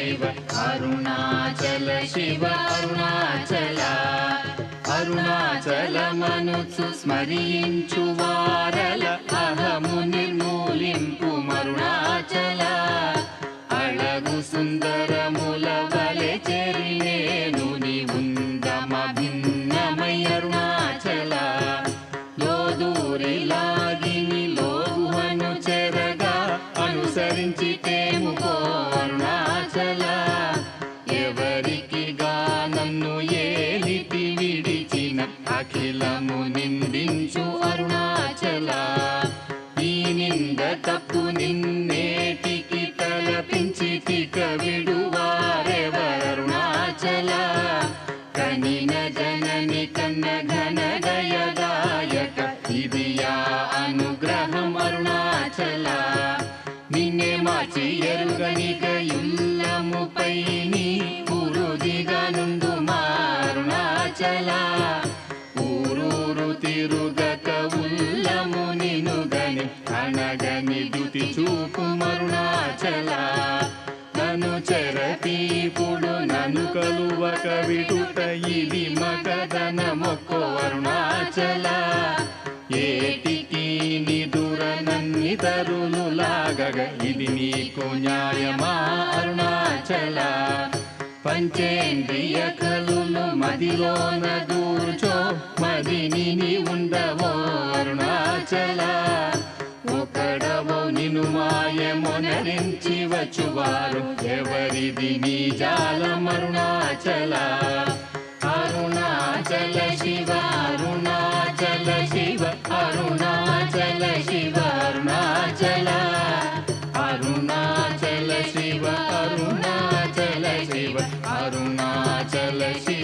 शिव अरुणाचल शिव अरुणाचल అరుణాచలమనుచు స్మరించు వారల అహము నిర్మూలింపు మరుణాచల అళగు సుందరముల వలె చెరినేను నీ ఉందమ భిన్నమై అరుణాచల లోదూరి లాగిని లోగుహను చెరగా అనుసరించి తేముకో అరుణాచల ఎవరికి నన్ను ఏలిటి విడిచిన అఖిలము నిందించు అరుణాచల ఈ నింద తప్పు నిన్నేటికి తలపించి తిక విడువారెవరుణాచల కనిన జనని కన్న ఘన దయదాయక ఇది యా అనుగ్రహం అరుణాచల నిన్నే మార్చి ఎరుగనిక ఇల్లముపై నీ దిగనుందు మారుణాచల ఊరూరు తిరుగక ఉల్లము నినుగని అనగని దుతి చూపు మరుణాచల నన్ను చెరపీపుడు నన్ను కలువక విడుట ఇది మగదన మొక్కో అరుణాచల ఏటికి నిదుర నన్ని తరులు లాగగ ఇది నీకు న్యాయమా అరుణాచల పంచేంద్రియ కలులు మదిలోన దూర్చో మదిని ఉండవో అరుణాచల ఒకడవో నిను మాయమొనరించి వచ్చువారు ఎవరిది నీ జాలం అరుణాచల అరుణాచల శివ అరుణాచల శివ అరుణాచల శివ అరుణాచల అరుణాచల శివ అరుణాచల శివ అరుణాచల శివ